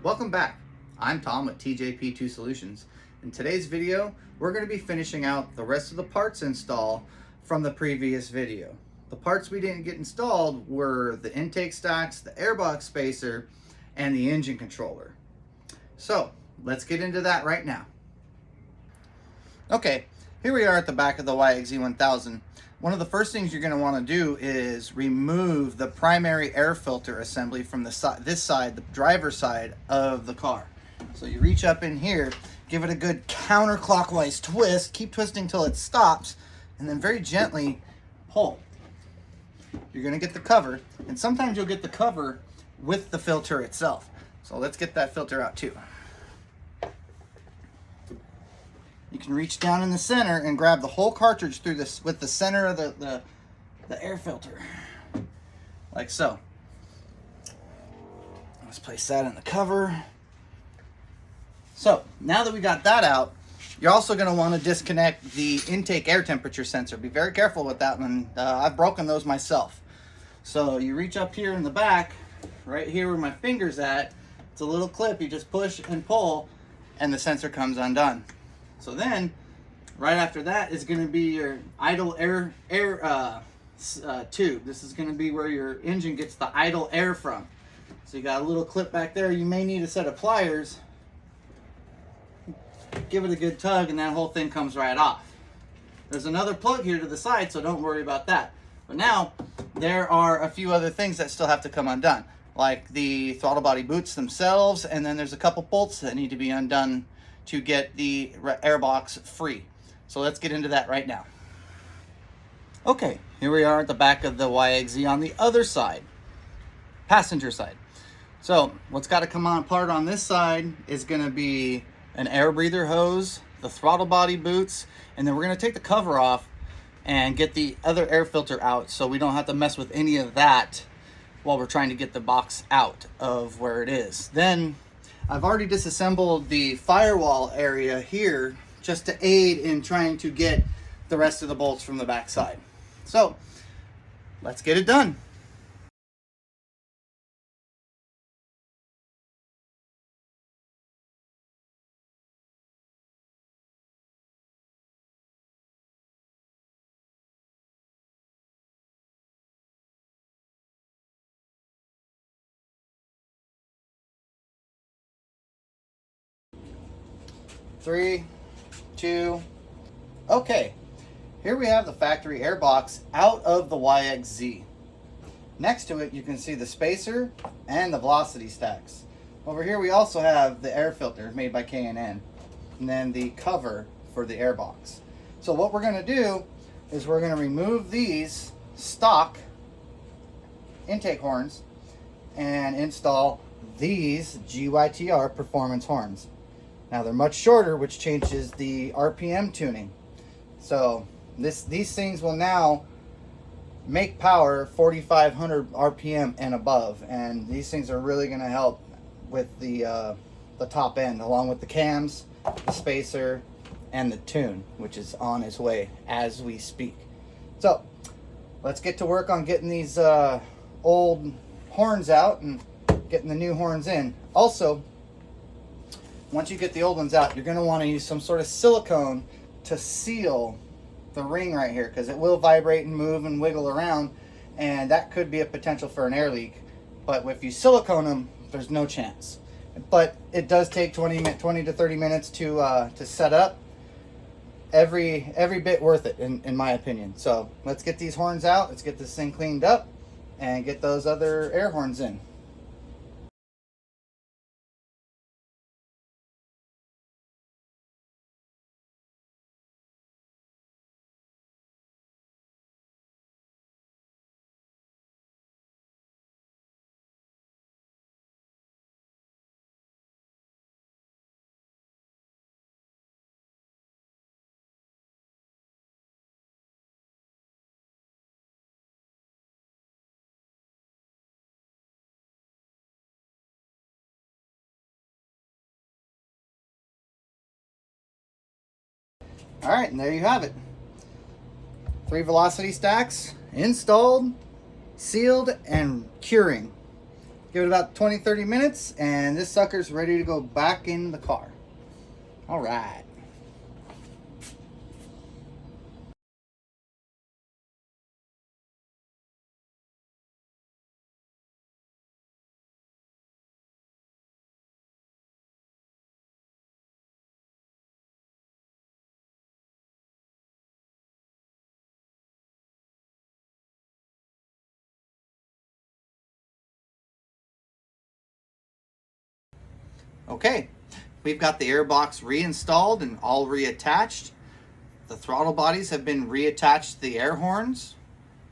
Welcome back. I'm Tom with TJPtoo Solutions. In today's video, we're going to be finishing out the rest of the parts install from the previous video. The parts we didn't get installed were the intake stacks, the airbox spacer, and the engine controller. So let's get into that right now. Okay, here we are at the back of the YXZ1000. One of the first things you're going to want to do is remove the primary air filter assembly from this side, the driver's side of the car. So you reach up in here, give it a good counterclockwise twist, keep twisting till it stops, and then very gently pull. You're going to get the cover, and sometimes you'll get the cover with the filter itself. So let's get that filter out too. You can reach down in the center and grab the whole cartridge through this with the center of the air filter, like so. Let's place that in the cover. So now that we got that out, you're also going to want to disconnect the intake air temperature sensor. Be very careful with that one. I've broken those myself. So you reach up here in the back, right here where my finger's at. It's a little clip. You just push and pull, and the sensor comes undone. So then, right after that is going to be your idle air tube. This is going to be where your engine gets the idle air from. So you got a little clip back there. You may need a set of pliers. Give it a good tug and that whole thing comes right off. There's another plug here to the side, so don't worry about that. But now, there are a few other things that still have to come undone, like the throttle body boots themselves, and then there's a couple bolts that need to be undone to get the airbox free. So let's get into that right now. Okay, here we are at the back of the YXZ on the other side, passenger side. So what's got to come on apart on this side is going to be an air breather hose, the throttle body boots, and then we're going to take the cover off and get the other air filter out so we don't have to mess with any of that while we're trying to get the box out of where it is. Then I've already disassembled the firewall area here just to aid in trying to get the rest of the bolts from the back side. So let's get it done. Three, two, okay. Here we have the factory airbox out of the YXZ. Next to it, you can see the spacer and the velocity stacks. Over here, we also have the air filter made by K&N, and then the cover for the airbox. So what we're going to do is we're going to remove these stock intake horns and install these GYTR performance horns. Now they're much shorter, which changes the RPM tuning. So these things will now make power 4,500 RPM and above, and these things are really going to help with the top end, along with the cams, the spacer, and the tune, which is on its way as we speak. So let's get to work on getting these old horns out and getting the new horns in. Also, once you get the old ones out, you're going to want to use some sort of silicone to seal the ring right here, because it will vibrate and move and wiggle around, and that could be a potential for an air leak. But if you silicone them, there's no chance. But it does take 20 to 30 minutes to set up. Every bit worth it, in my opinion. So let's get these horns out. Let's get this thing cleaned up and get those other air horns in. All right, and there you have it. 3 velocity stacks installed, sealed, and curing. Give it about 20-30 minutes and this sucker's ready to go back in the car. All right. Okay, we've got the airbox reinstalled and all reattached. The throttle bodies have been reattached to the air horns,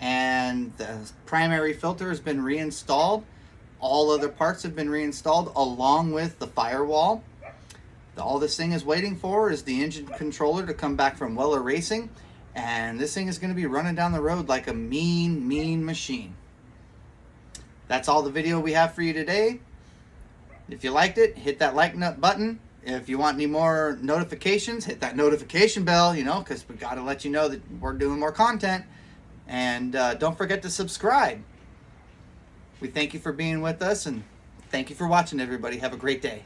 and the primary filter has been reinstalled. All other parts have been reinstalled along with the firewall. All this thing is waiting for is the engine controller to come back from Weller Racing, and this thing is going to be running down the road like a mean machine. That's all the video we have for you today. If you liked it, hit that like button. If you want any more notifications, hit that notification bell, because we got to let you know that we're doing more content. And don't forget to subscribe. We thank you for being with us, and thank you for watching, everybody. Have a great day.